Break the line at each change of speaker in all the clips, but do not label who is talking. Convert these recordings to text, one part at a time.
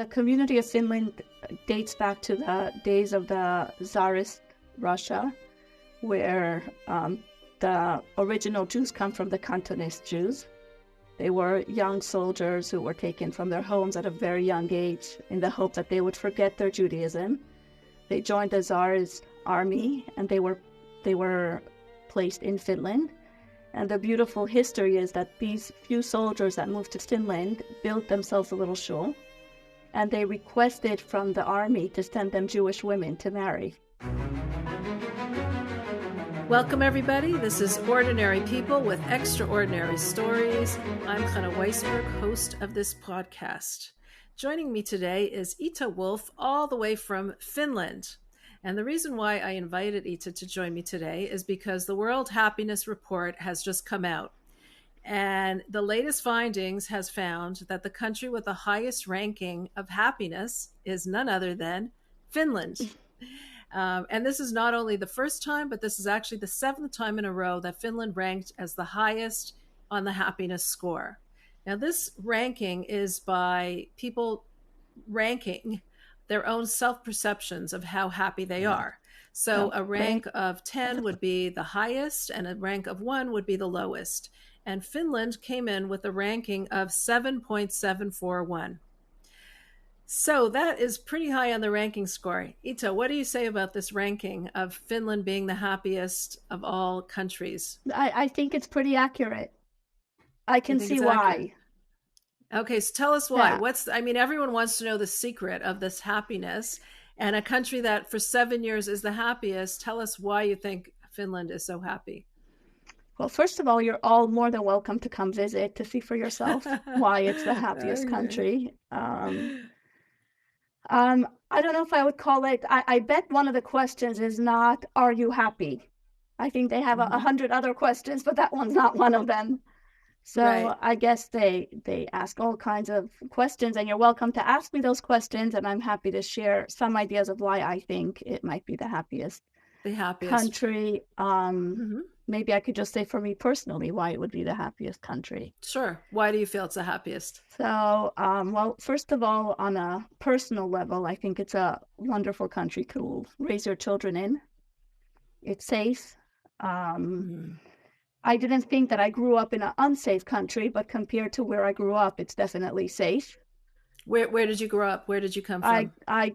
The community of Finland dates back to the days of the Tsarist Russia, where the original Jews come from the Cantonist Jews. They were young soldiers who were taken from their homes at a very young age in the hope that they would forget their Judaism. They joined the Tsar's army, and they were placed in Finland. And the beautiful history is that these few soldiers that moved to Finland built themselves a little shul, and they requested from the army to send them Jewish women to marry.
Welcome, everybody. This is Ordinary People with Extraordinary Stories. I'm Chana Weisberg, host of this podcast. Joining me today is Ita Wolf, all the way from Finland. And the reason why I invited Ita to join me today is because the World Happiness Report has just come out. And the latest findings has found that the country with the highest ranking of happiness is none other than Finland. And this is not only the first time, but this is actually the seventh time in a row that Finland ranked as the highest on the happiness score. Now, this ranking is by people ranking their own self-perceptions of how happy they are. So a rank of 10 would be the highest, and a rank of 1 would be the lowest. And Finland came in with a ranking of 7.741. So that is pretty high on the ranking score. Ita, what do you say about this ranking of Finland being the happiest of all countries?
I think it's pretty accurate. I can see why.
Accurate? Okay, so tell us why.
Yeah.
Everyone wants to know the secret of this happiness, and a country that for 7 years is the happiest. Tell us why you think Finland is so happy.
Well, first of all, you're all more than welcome to come visit to see for yourself why it's the happiest country. I don't know if I would call it, I bet one of the questions is not, are you happy? I think they have 100 other questions, but that one's not one of them. So right. I guess they ask all kinds of questions, and you're welcome to ask me those questions, and I'm happy to share some ideas of why I think it might be the happiest country. Maybe I could just say for me personally why it would be the happiest country.
Sure. Why do you feel it's the happiest?
So, well, first of all, on a personal level, I think it's a wonderful country to raise your children in. It's safe. I didn't think that I grew up in an unsafe country, but compared to where I grew up, it's definitely safe.
Where did you grow up? Where did you come from?
I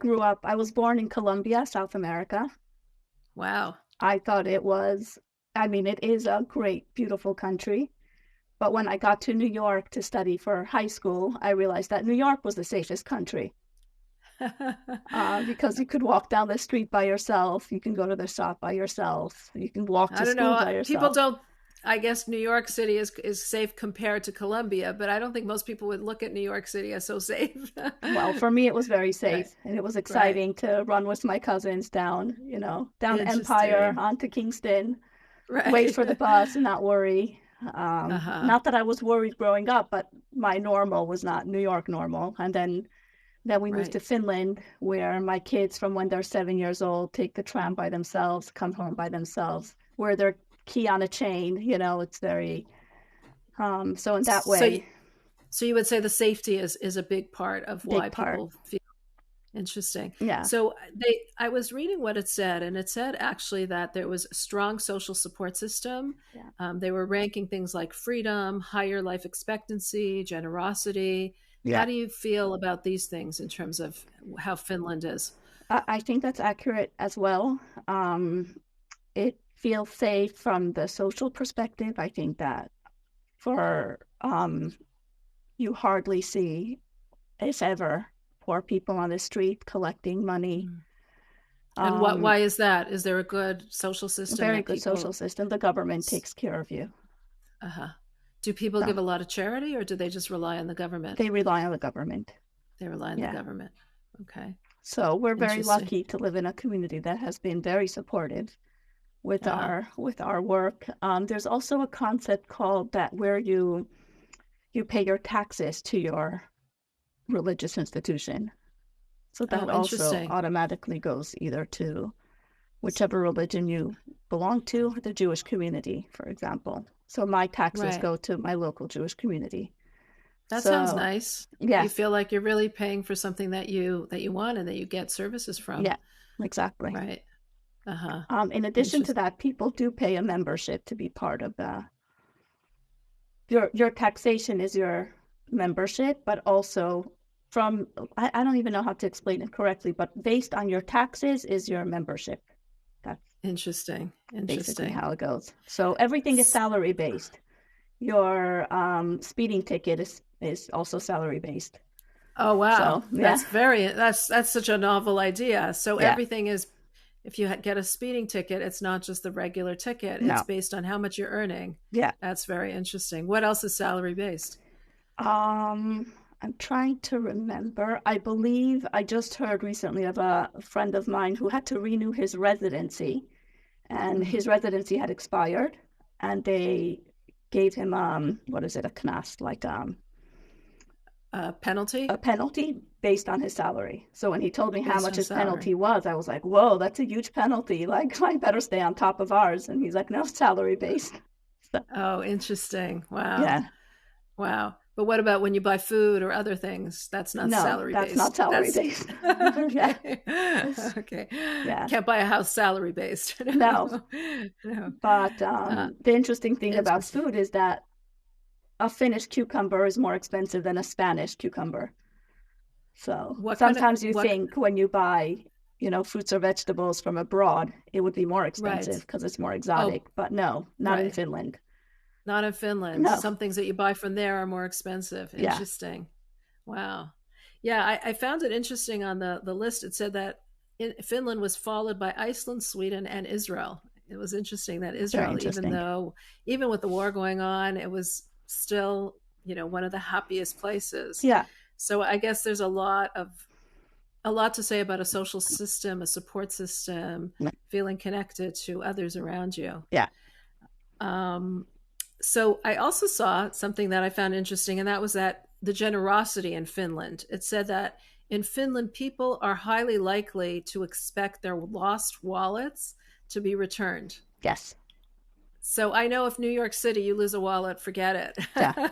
was born in Colombia, South America.
Wow.
I thought it is a great, beautiful country. But when I got to New York to study for high school, I realized that New York was the safest country. Because you could walk down the street by yourself. You can go to the shop by yourself. You can walk to school by yourself.
People don't. I guess New York City is safe compared to Colombia, but I don't think most people would look at New York City as so safe.
Well, for me, it was very safe, and it was exciting to run with my cousins down Empire, onto Kingston, wait for the bus and not worry. Not that I was worried growing up, but my normal was not New York normal. And then we moved to Finland, where my kids from when they're 7 years old take the tram by themselves, come home by themselves, wear their key on a chain. It's very so in that way.
So you would say the safety is a big part of why people feel. Interesting.
Yeah.
So I was reading what it said, and it said actually that there was a strong social support system. Yeah. They were ranking things like freedom, higher life expectancy, generosity. Yeah. How do you feel about these things in terms of how Finland is?
I think that's accurate as well. It feels safe from the social perspective. I think that for you hardly see, if ever, poor people on the street collecting money.
And why is that? Is there a good social system?
Very good social system. The government takes care of you.
Do people give a lot of charity, or do they just rely on the government?
They rely on the government.
They rely on the government. Okay.
So we're very lucky to live in a community that has been very supportive with our work. There's also a concept called that where you pay your taxes to your religious institution. So that also automatically goes either to whichever religion you belong to, the Jewish community, for example. So my taxes go to my local Jewish community.
That sounds
So,
nice. You
yes,
feel like you're really paying for something that you want and that you get services from.
yeah, exactly.
Right. Uh-huh.
In addition to
Interesting.
that, people do pay a membership to be part of your taxation is your membership, but also from I don't even know how to explain it correctly, but based on your taxes is your membership. That's
Interesting.
basically
Interesting.
how it goes. So everything is salary based. Your speeding ticket is also salary based.
Oh wow.
So yeah,
That's such a novel idea. So
yeah,
everything is, if you get a speeding ticket, it's not just the regular ticket. It's
no,
based on how much you're earning.
yeah.
That's very interesting. What else is salary based?
I'm trying to remember. I believe I just heard recently of a friend of mine who had to renew his residency, and
Mm.
his residency had expired, and they gave him what is it, a knas, like
Penalty
a penalty based on his salary. So when he told me how
based
much
on
his
salary.
penalty was, I was like, whoa, that's a huge penalty. Like, I better stay on top of ours. And he's like, no, salary based. So,
Oh, interesting. Wow.
yeah.
Wow. But what about when you buy food or other things? That's not
No,
salary
that's not
based.
salary
That's
based. Yeah.
okay.
It's,
Okay.
yeah.
Can't buy a house salary based.
No.
No. No.
But the interesting thing about
Interesting.
food is that a Finnish cucumber is more expensive than a Spanish cucumber. So sometimes you
What
think when you buy, fruits or vegetables from abroad, it would be more
right.
expensive because it's more
Oh,
exotic. But no, not in
right.
Finland.
Not in Finland.
No.
Some things that you buy from there are more expensive.
Yeah.
Interesting. Wow. Yeah, I found it interesting on the list. It said that Finland was followed by Iceland, Sweden, and Israel. It was interesting that
Very
Israel,
interesting.
even with the war going on, it was still, one of the happiest places.
Yeah.
So I guess there's a lot to say about a social system, a support system, feeling connected to others around you.
Yeah.
So I also saw something that I found interesting, and that was that the generosity in Finland. It said that in Finland, people are highly likely to expect their lost wallets to be returned.
Yes.
So I know if New York City, you lose a wallet, forget it.
Yeah.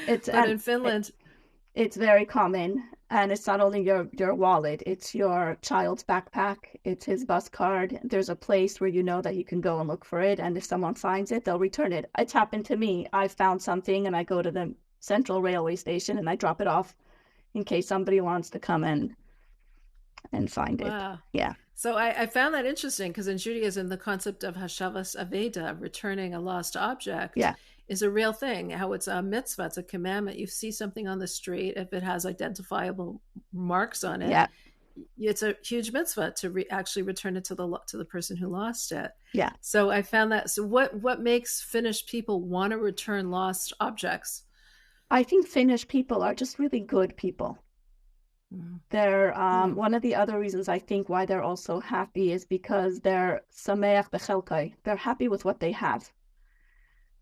But in Finland,
it's very common, and it's not only your wallet, it's your child's backpack, it's his bus card. There's a place where you know that you can go and look for it, and if someone finds it, they'll return it. It's happened to me. I found something and I go to the central railway station and I drop it off in case somebody wants to come in and find it.
wow.
Yeah.
So I found that interesting because in Judaism, the concept of hashavas aveda, returning a lost object,
Yeah.
is a real thing. How it's a mitzvah, it's a commandment. You see something on the street, if it has identifiable marks on it,
Yeah.
it's a huge mitzvah to actually return it to the person who lost it.
Yeah.
So I found that. So what makes Finnish people want to return lost objects?
I think Finnish people are just really good people. They're one of the other reasons I think why they're also happy is because they're sameach bechelkai. They're happy with what they have.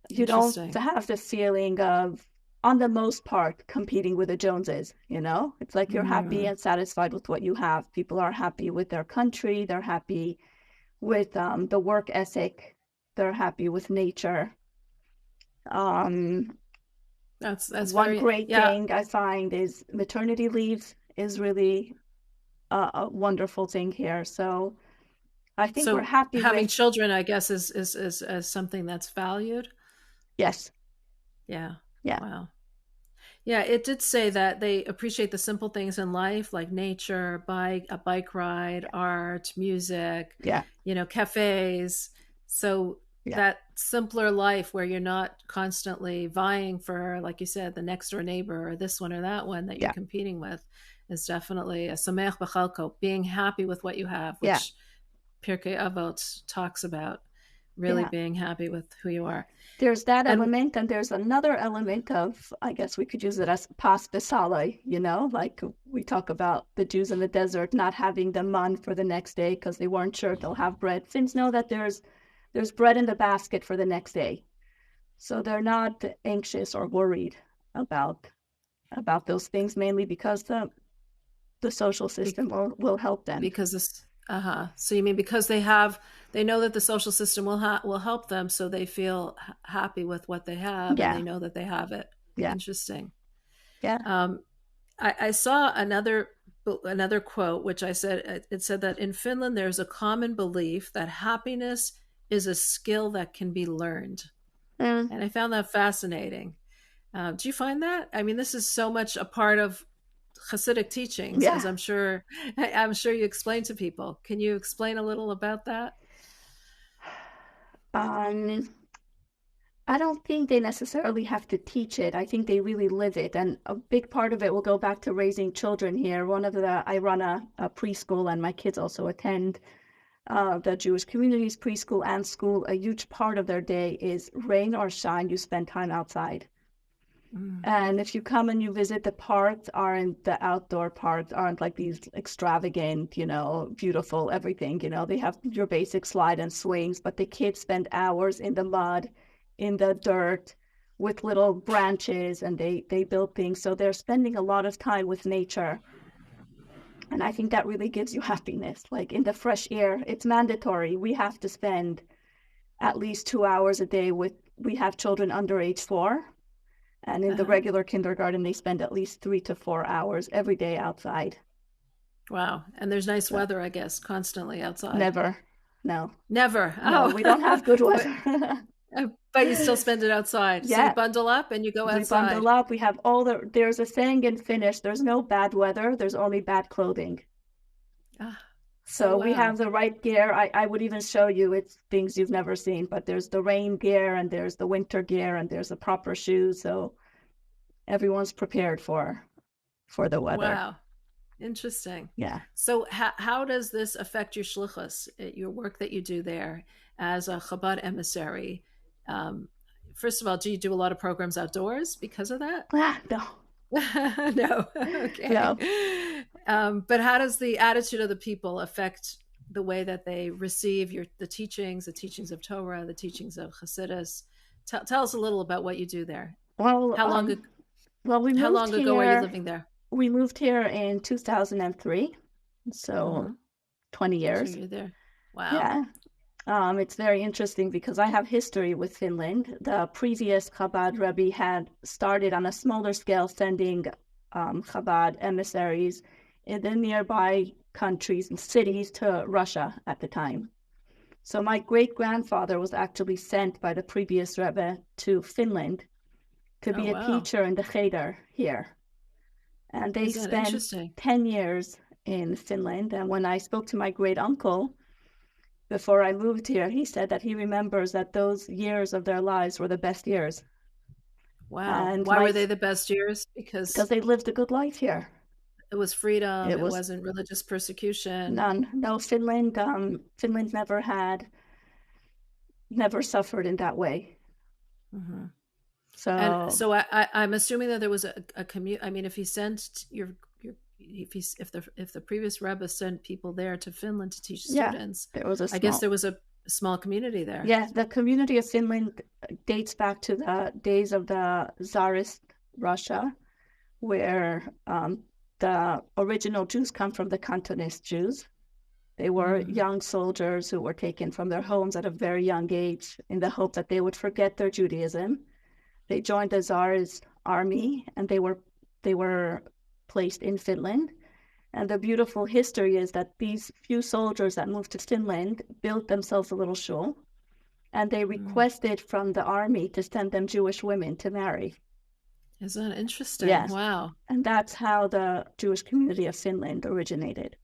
You don't have the feeling of, on the most part, competing with the Joneses. It's like you're happy and satisfied with what you have. People are happy with their country. They're happy with the work ethic. They're happy with nature.
That's
one great thing I find is maternity leave is really a wonderful thing here. So I think we're happy
having
with
children, I guess, is something that's valued.
Yes.
Yeah.
Yeah.
Wow. Yeah, it did say that they appreciate the simple things in life, like nature, a bike ride, art, music,
Yeah.
Cafes. So that simpler life where you're not constantly vying for, like you said, the next door neighbor or this one or that one that you're competing with is definitely a sameach b'chalko, being happy with what you have, which Pirkei Avot talks about, really being happy with who you are.
There's that element, and there's another element of, I guess we could use it as pas besalai, like we talk about the Jews in the desert not having the man for the next day because they weren't sure if they'll have bread. Finns know that there's bread in the basket for the next day. So they're not anxious or worried about those things, mainly because the social system will help them.
Because this, so you mean because they know that the social system will help them, so they feel happy with what they have, and they know that they have it.
Yeah.
Interesting.
Yeah.
I saw another quote, which it said that in Finland there's a common belief that happiness is a skill that can be learned,
Mm.
and I found that fascinating. Do you find that? I mean, this is so much a part of Hasidic teachings,
Yeah.
as I'm sure you explain to people. Can you explain a little about that?
I don't think they necessarily have to teach it. I think they really live it. And a big part of it will go back to raising children here. I run a preschool, and my kids also attend the Jewish community's preschool and school. A huge part of their day is rain or shine, you spend time outside. And if you come and you visit, the outdoor parks aren't like these extravagant, beautiful everything, they have your basic slide and swings, but the kids spend hours in the mud, in the dirt, with little branches, and they build things. So they're spending a lot of time with nature. And I think that really gives you happiness. Like in the fresh air, it's mandatory. We have to spend at least 2 hours a day we have children under age 4. And in the regular kindergarten, they spend at least 3 to 4 hours every day outside.
Wow. And there's nice weather, I guess, constantly outside.
Never. No.
Never.
No, we don't have good weather.
But you still spend it outside.
Yeah.
So you bundle up and you go outside.
We bundle up. We have there's a saying in Finnish, there's no bad weather, there's only bad clothing. So we have the right gear. I would even show you, it's things you've never seen, but there's the rain gear and there's the winter gear and there's the proper shoes. So everyone's prepared for the weather.
Wow. Interesting.
Yeah.
So how does this affect your shlichus, your work that you do there as a Chabad emissary? First of all, do you do a lot of programs outdoors because of that?
No.
No. Okay.
No.
But how does the attitude of the people affect the way that they receive the teachings of Torah, the teachings of Hasidus? Tell us a little about what you do there.
Well,
how long ago are you living there?
We moved here in 2003, so 20 years.
So you're there. Wow.
Yeah. It's very interesting because I have history with Finland. The previous Chabad Rebbe had started on a smaller scale sending Chabad emissaries in the nearby countries and cities to Russia at the time. So my great-grandfather was actually sent by the previous Rebbe to Finland to be a teacher in the cheder here. And they spent 10 years in Finland. And when I spoke to my great-uncle, before I moved here, he said that he remembers that those years of their lives were the best years.
Wow. And why were they the best years? Because
they lived a good life here.
It was freedom. It wasn't religious persecution.
None. No, Finland never suffered in that way.
Mm-hmm.
So
I'm assuming that there was a community. I mean, if he sent if the previous Rebbe sent people there to Finland to teach students, I guess there was a small community there.
Yeah, the community of Finland dates back to the days of the Tsarist Russia, where the original Jews come from the Cantonist Jews. They were young soldiers who were taken from their homes at a very young age in the hope that they would forget their Judaism. They joined the Tsar's army, and they were placed in Finland. And the beautiful history is that these few soldiers that moved to Finland built themselves a little shul, and they requested from the army to send them Jewish women to marry.
Isn't that interesting?
Yes.
Wow.
And that's how the Jewish community of Finland originated.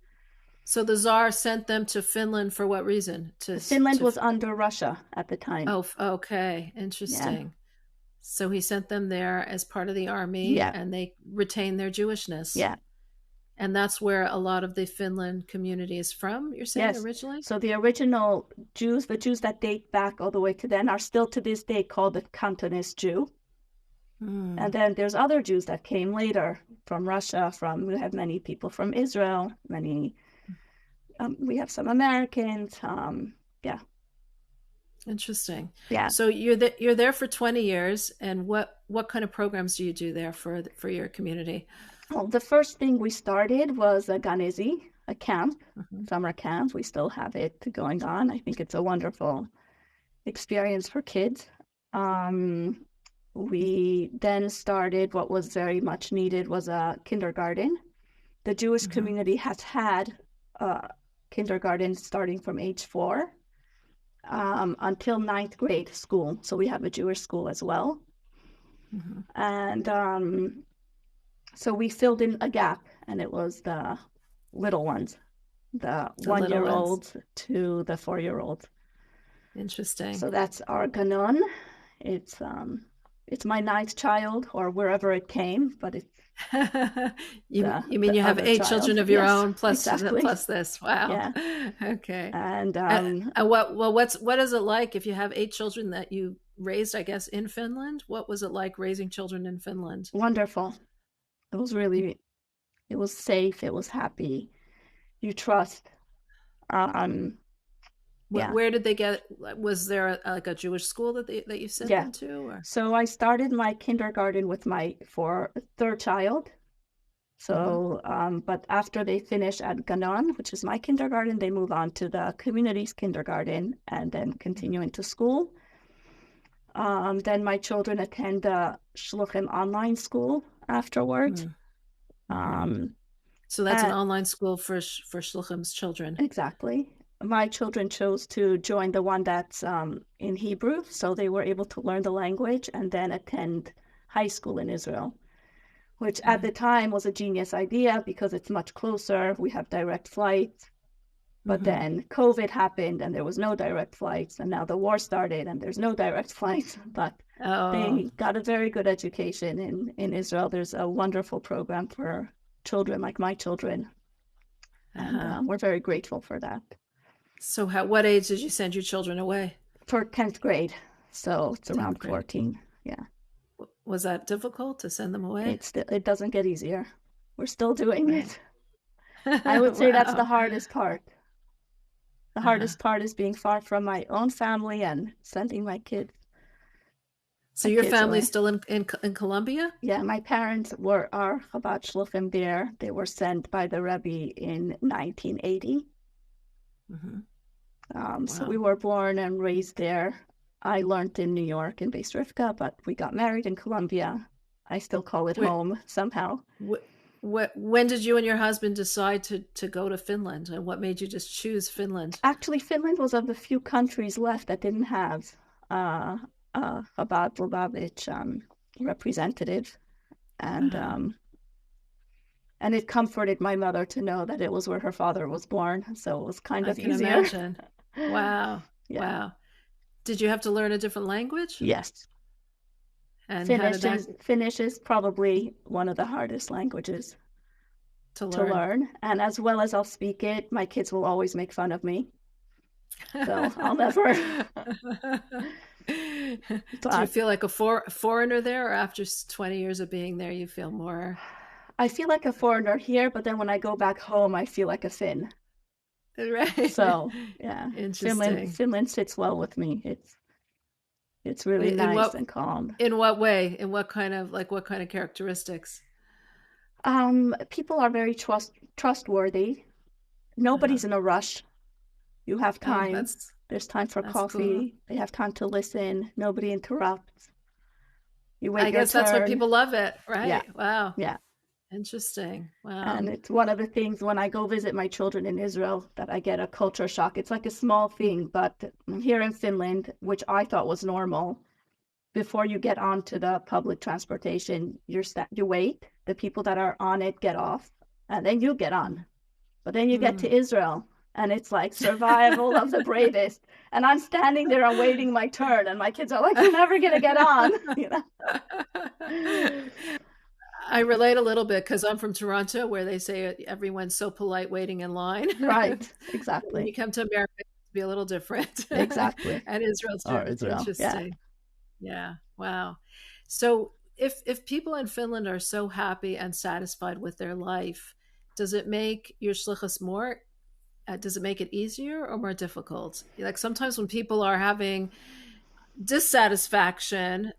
So the Tsar sent them to Finland for what reason?
Finland was under Russia at the time.
Oh, okay. Interesting. Yeah. So he sent them there as part of the army, and they retained their Jewishness.
Yeah.
And that's where a lot of the Finland community is from, you're saying, originally?
So the original Jews, the Jews that date back all the way to then, are still to this day called the Cantonist Jew. And then there's other Jews that came later from Russia, we have many people from Israel, we have some Americans,
Interesting.
Yeah.
So you're there for 20 years, and what kind of programs do you do there for your community?
Well, the first thing we started was a ganezi, a camp, summer camp. We still have it going we then started what was very much needed was a kindergarten. The Jewish community has had kindergarten starting from age 4 until 9th grade school. So we have a Jewish school as well. And so we filled in a gap, and it was the little ones, the 1-year-olds to the 4-year-olds.
Interesting.
So that's our ganon. It's my 9th child, or wherever it came, but it's
you mean you have 8 children of your own plus
exactly.
plus this? Wow.
Yeah.
Okay.
And
what is it like if you have 8 children that you raised, I guess, in Finland? What was it like raising children in Finland?
Wonderful. It was safe. It was happy. You trust.
Where did they get? Was there a Jewish school that you sent them to? Or?
So I started my kindergarten with my third child. So, but after they finish at Ganon, which is my kindergarten, they move on to the community's kindergarten and then continue into school. Then my children attend the Shluchim online school afterwards.
So that's an online school for Shluchim's children.
Exactly. My children chose to join the one that's in Hebrew, so they were able to learn the language and then attend high school in Israel, which at the time was a genius idea because it's much closer. We have direct flights. But then COVID happened and there was no direct flights, and now the war started and there's no direct flights. But they got a very good education in Israel. There's a wonderful program for children like my children, and we're very grateful for that.
So what age did you send your children away?
For 10th grade. So it's around 14. Yeah.
Was that difficult to send them away?
It doesn't get easier. We're still doing it. I would say that's the hardest part. The hardest part is being far from my own family and sending my kids.
So your family's still in Colombia?
Yeah, my parents are Chabad Shluchim there. They were sent by the Rebbe in 1980. So we were born and raised there. I learned in New York in Beis Rivka, but we got married in Colombia. I still call it home somehow.
When did you and your husband decide to go to Finland, and what made you just choose Finland?
Actually, Finland was of the few countries left that didn't have a Chabad Lubavitch representative, and it comforted my mother to know that it was where her father was born, so it was kind of easier.
I can imagine. Wow. Yeah. Wow. Did you have to learn a different language?
Yes.
And
Finnish is probably one of the hardest languages to learn. And as well as I'll speak it, my kids will always make fun of me. So I'll never...
Do you feel like a foreigner there, or after 20 years of being there, you feel more...
I feel like a foreigner here, but then when I go back home, I feel like a Finn.
Right.
So, yeah. Finland sits well with me. It's really nice and calm.
In what way? In what kind of characteristics?
People are very trustworthy. Nobody's in a rush. You have time. There's time for coffee. Cool. They have time to listen. Nobody interrupts. You wait. I guess
that's what people love it, right?
Yeah.
Wow.
Yeah.
Interesting. Wow.
And it's one of the things when I go visit my children in Israel that I get a culture shock. It's like a small thing, but here in Finland, which I thought was normal, before you get onto the public transportation, you wait. The people that are on it get off, and then you get on. But then you get to Israel, and it's like survival of the bravest. And I'm standing there and waiting my turn, and my kids are like, "You're never gonna get on," you know.
I relate a little bit because I'm from Toronto, where they say everyone's so polite waiting in line.
Right, exactly.
When you come to America, it's be a little different.
Exactly.
And Israel's interesting. Yeah. Wow. So if people in Finland are so happy and satisfied with their life, does it make your shlichus more? Does it make it easier or more difficult? Like sometimes when people are having dissatisfaction,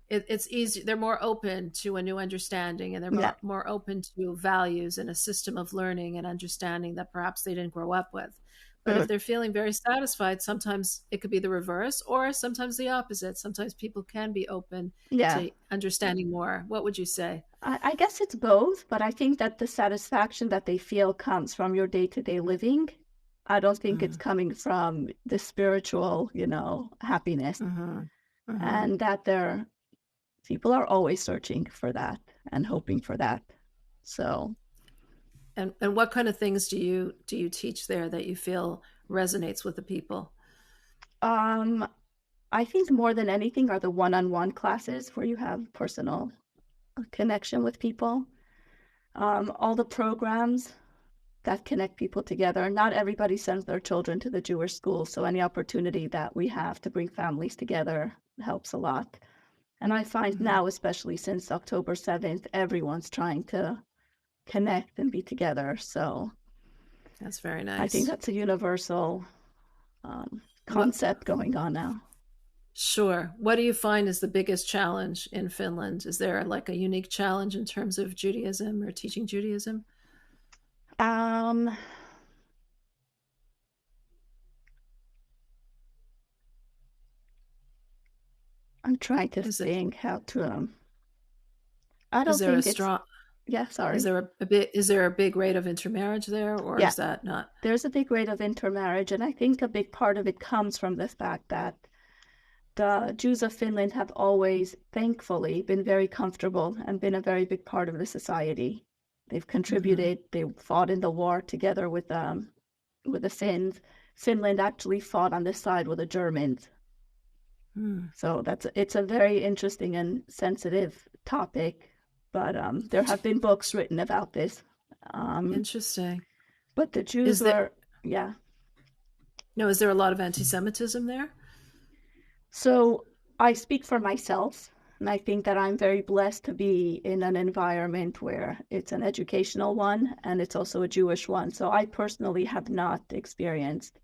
it's easy. They're more open to a new understanding, and they're more open to values and a system of learning and understanding that perhaps they didn't grow up with. But if they're feeling very satisfied, sometimes it could be the reverse, or sometimes the opposite. Sometimes people can be open
Yeah.
to understanding more. What would you say?
I guess it's both, but I think that the satisfaction that they feel comes from your day-to-day living. I don't think it's coming from the spiritual, happiness. And that people are always searching for that and hoping for that. So,
and what kind of things do you teach there that you feel resonates with the people?
I think more than anything are the one-on-one classes where you have personal connection with people. All the programs that connect people together. Not everybody sends their children to the Jewish school, so any opportunity that we have to bring families together helps a lot. And I find now, especially since October 7th, everyone's trying to connect and be together. So
that's very nice.
I think that's a universal concept going on now.
Sure. What do you find is the biggest challenge in Finland? Is there like a unique challenge in terms of Judaism or teaching Judaism?
I'm trying to think how to. I don't think it's strong. Yeah, sorry.
Is there a big rate of intermarriage there, or is that not?
There's a big rate of intermarriage, and I think a big part of it comes from the fact that the Jews of Finland have always, thankfully, been very comfortable and been a very big part of the society. They've contributed. They fought in the war together with the Finns. Finland actually fought on this side with the Germans. So it's a very interesting and sensitive topic, but there have been books written about this.
Interesting.
But the Jews yeah.
No, is there a lot of anti-Semitism there?
So I speak for myself, and I think that I'm very blessed to be in an environment where it's an educational one and it's also a Jewish one. So I personally have not experienced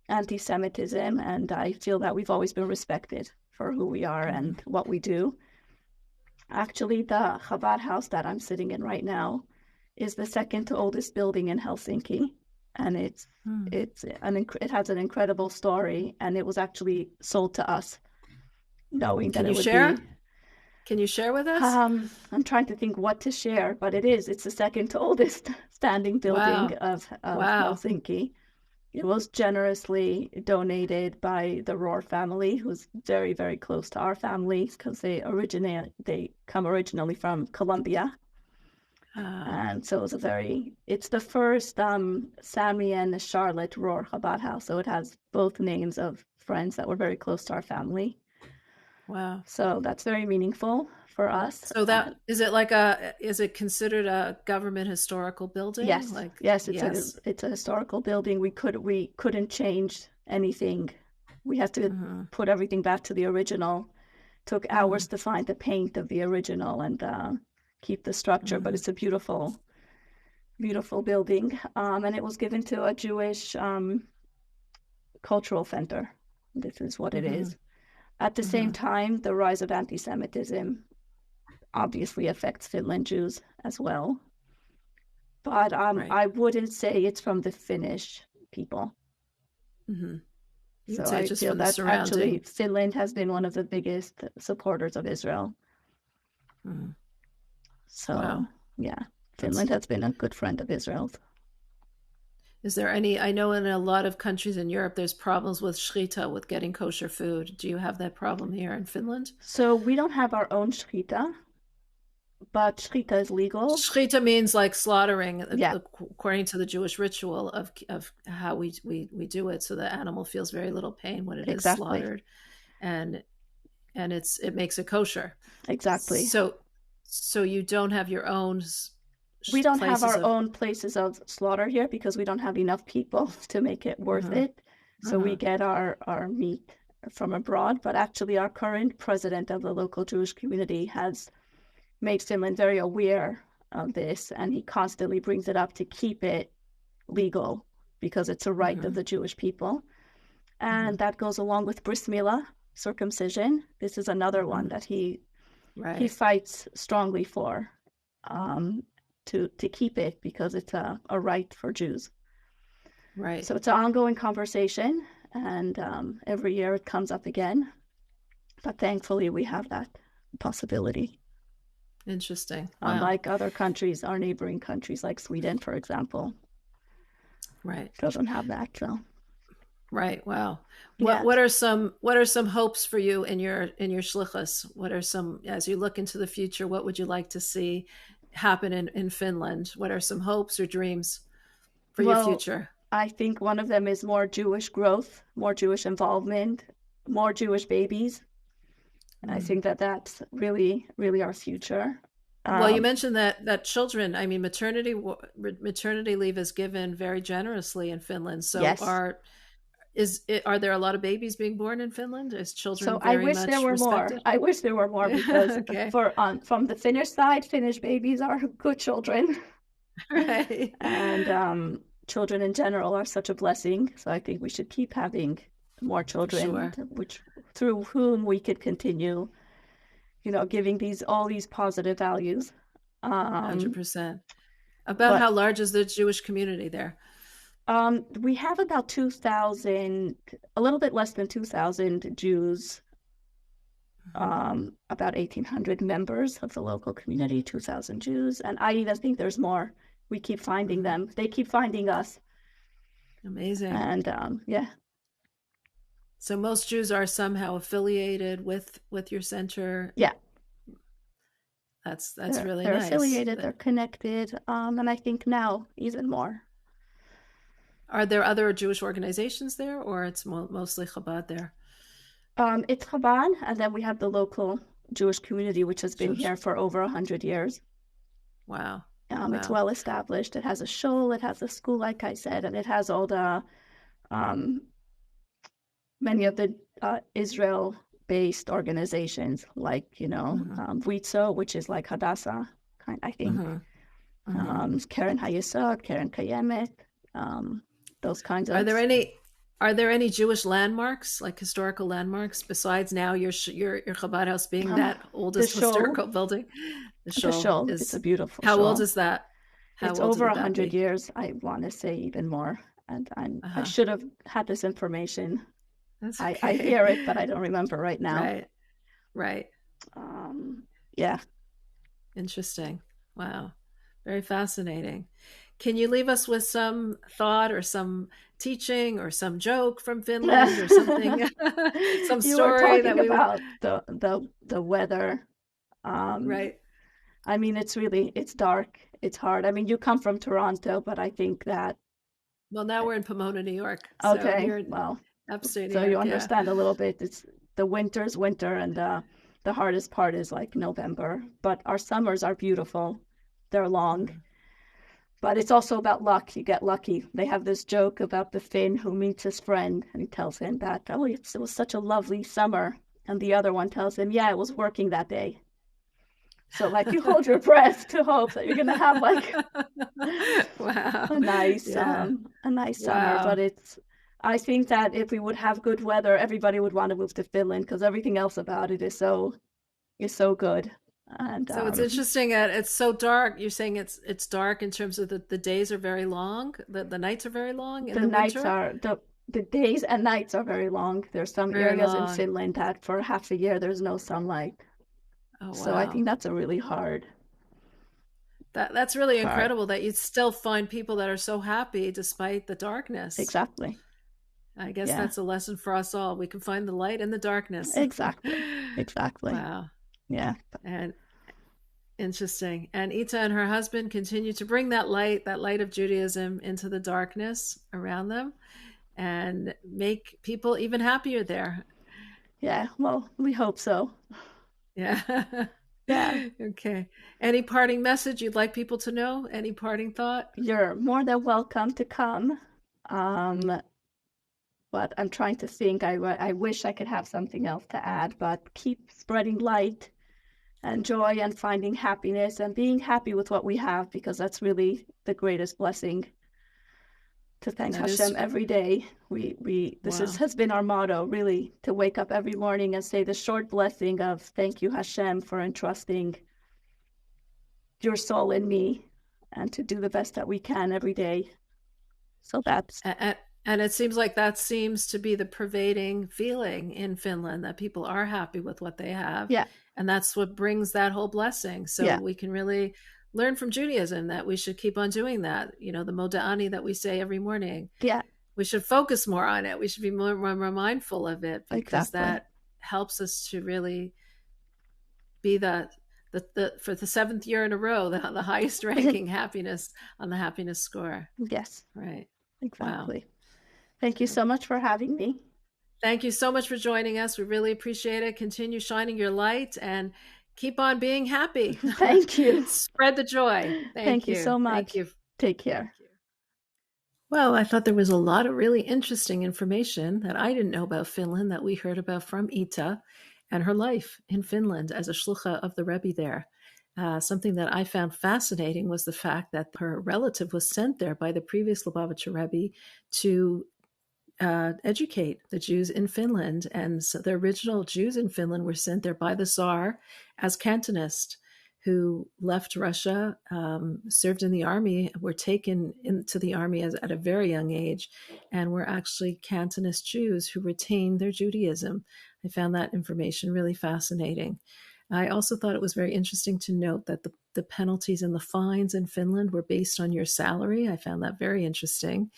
anti-Semitism, and I feel that we've always been respected for who we are and what we do. Actually, the Chabad house that I'm sitting in right now is the second oldest building in Helsinki, and it has an incredible story, and it was actually sold to us, knowing that it would be.
Can you share with us?
I'm trying to think what to share, but it's the second oldest standing building of Helsinki. It was generously donated by the Rohr family, who's very, very close to our families because they come originally from Colombia. And so it's the first Sammy and Charlotte Rohr Chabad house. So it has both names of friends that were very close to our family.
Wow.
So that's very meaningful for us.
So is it considered a government historical building?
Yes. It's a historical building. We couldn't change anything. We had to put everything back to the original. Took hours to find the paint of the original and keep the structure, but it's a beautiful, beautiful building. And it was given to a Jewish cultural center. This is what it is. At the same time, the rise of anti-Semitism obviously affects Finland Jews as well. But I wouldn't say it's from the Finnish people. So I feel that actually Finland has been one of the biggest supporters of Israel. So, Finland has been a good friend of Israel's.
Is there I know in a lot of countries in Europe, there's problems with shita, with getting kosher food. Do you have that problem here in Finland?
So we don't have our own shita, but shita is legal.
Shita means like slaughtering, according to the Jewish ritual of how we do it. So the animal feels very little pain when it is slaughtered, and it makes it kosher.
Exactly.
So you don't have your own.
We don't have our own places of slaughter here because we don't have enough people to make it worth it. So we get our meat from abroad. But actually, our current president of the local Jewish community has made Finland very aware of this, and he constantly brings it up to keep it legal because it's a right of the Jewish people. And that goes along with bris milah, circumcision. This is another one that he fights strongly for. To keep it because it's a right for Jews.
Right.
So it's an ongoing conversation, and every year it comes up again. But thankfully, we have that possibility.
Interesting. Wow.
Unlike other countries, our neighboring countries, like Sweden, for example,
Right.
doesn't have that. So.
Right. Wow.
Yeah.
What are some hopes for you in your shlichus? What are some, as you look into the future, what would you like to see happen in Finland? What are some hopes or dreams for your future?
I think one of them is more Jewish growth, more Jewish involvement, more Jewish babies. I think that that's really, really our future.
Well, you mentioned that children, I mean, maternity leave is given very generously in Finland. So
yes.
Are there a lot of babies being born in Finland? Is children
so
very
I wish
much
there were
respected?
more. I wish there were more because
okay.
From the Finnish side, Finnish babies are good children.
Right.
And children in general are such a blessing. So I think we should keep having more children, which through whom we could continue, giving all these positive values.
100%. About how large is the Jewish community there?
We have about 2,000, a little bit less than 2,000 Jews, about 1,800 members of the local community, 2,000 Jews. And I even think there's more. We keep finding them. They keep finding us.
Amazing.
And yeah.
So most Jews are somehow affiliated with your center.
Yeah.
That's really
they're
nice.
They're affiliated, they're connected. And I think now even more.
Are there other Jewish organizations there, or it's mostly Chabad there?
It's Chabad, and then we have the local Jewish community, which has been here for over 100 years.
Wow.
It's well established. It has a shul, it has a school, like I said, and it has all the many of the Israel-based organizations, like Vitzo, which is like Hadassah, I think. Keren Hayesod, Keren Kayemet. Those kinds of.
Are there any Jewish landmarks, like historical landmarks, besides now your Chabad house being that oldest historical building?
The shul. It's a beautiful.
How old is that?
It's over 100 years. I want to say even more, and I should have had this information.
That's okay.
I hear it, but I don't remember right now.
Right.
Yeah.
Interesting. Wow. Very fascinating. Can you leave us with some thought or some teaching or some joke from Finland or something? Some story that we
about the weather.
Right.
I mean, it's dark. It's hard. I mean, you come from Toronto, but I think that.
Well, now we're in Pomona, New York.
Okay.
Upstate.
So you understand a little bit. It's the winter's winter, and the hardest part is like November. But our summers are beautiful. They're long. But it's also about luck. You get lucky. They have this joke about the Finn who meets his friend, and he tells him that, it was such a lovely summer. And the other one tells him, yeah, I was working that day. So like you hold your breath to hope that you're going to have like a nice summer. But I think that if we would have good weather, everybody would want to move to Finland because everything else about it is so good. And
so it's interesting that it's so dark. You're saying it's dark in terms of the days are very long. The nights are very long.
The days and nights are very long. There's some areas in Finland that for half a year there's no sunlight.
Oh, wow.
So I think that's a really hard.
That's really incredible that you still find people that are so happy despite the darkness.
Exactly.
I guess that's a lesson for us all. We can find the light in the darkness.
Exactly.
Wow.
Yeah.
And interesting. And Ita and her husband continue to bring that light of Judaism into the darkness around them and make people even happier there.
Yeah. Well, we hope so.
Yeah.
Yeah.
Okay. Any parting message you'd like people to know? Any parting thought?
You're more than welcome to come. But I'm trying to think. I wish I could have something else to add, but keep spreading light and joy and finding happiness and being happy with what we have, because that's really the greatest blessing. To thank Hashem every day. This has been our motto, really, to wake up every morning and say the short blessing of thank you, Hashem, for entrusting your soul in me, and to do the best that we can every day. So that's
and it seems like that seems to be the pervading feeling in Finland, that people are happy with what they have.
yeah,
And that's what brings that whole blessing. So
yeah,
we can really learn from Judaism that we should keep on doing that. You know, the moda'ani that we say every morning,
yeah,
we should focus more on it. We should be more mindful of it, because
exactly.
that helps us to really be the for the seventh year in a row, the highest ranking happiness on the happiness score.
Yes,
Right. Wow.
exactly. Thank you so much for having me.
Thank you so much for joining us. We really appreciate it. Continue shining your light and keep on being happy.
Thank you.
Spread the joy.
Thank you so
Thank
much.
you.
Take care.
Thank you. Well, I thought there was a lot of really interesting information that I didn't know about Finland that we heard about from Ita and her life in Finland as a shlucha of the Rebbe there. Something that I found fascinating was the fact that her relative was sent there by the previous Lubavitcher Rebbe to educate the Jews in Finland. And so the original Jews in Finland were sent there by the Tsar as Cantonists, who left Russia, served in the army, were taken into the army at a very young age, and were actually Cantonist Jews who retained their Judaism. I found that information really fascinating. I also thought it was very interesting to note that the penalties and the fines in Finland were based on your salary. I found that very interesting.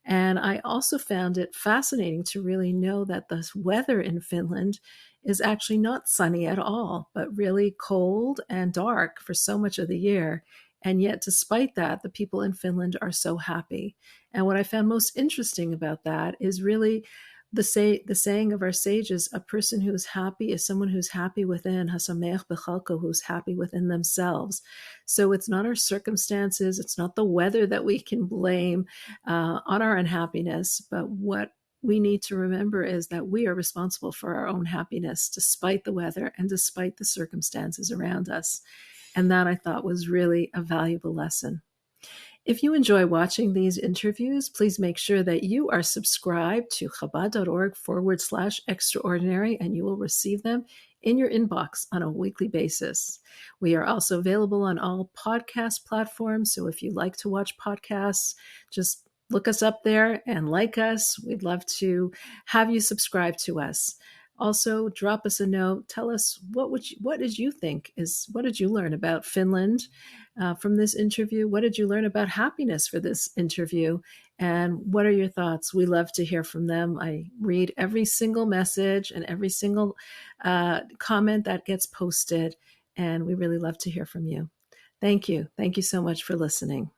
And I also found it fascinating to really know that the weather in Finland is actually not sunny at all, but really cold and dark for so much of the year. And yet, despite that, the people in Finland are so happy. And what I found most interesting about that is really the saying of our sages: a person who's happy is someone who's happy within, hasameach bechalko, who's happy within themselves. So it's not our circumstances, it's not the weather that we can blame on our unhappiness, but what we need to remember is that we are responsible for our own happiness, despite the weather and despite the circumstances around us. And that, I thought, was really a valuable lesson. If you enjoy watching these interviews, please make sure that you are subscribed to Chabad.org/extraordinary, and you will receive them in your inbox on a weekly basis. We are also available on all podcast platforms. So if you like to watch podcasts, just look us up there and like us. We'd love to have you subscribe to us. Also, drop us a note. Tell us what did you learn about Finland from this interview? What did you learn about happiness for this interview? And what are your thoughts? We love to hear from them. I read every single message and every single comment that gets posted, and we really love to hear from you. Thank you. Thank you so much for listening.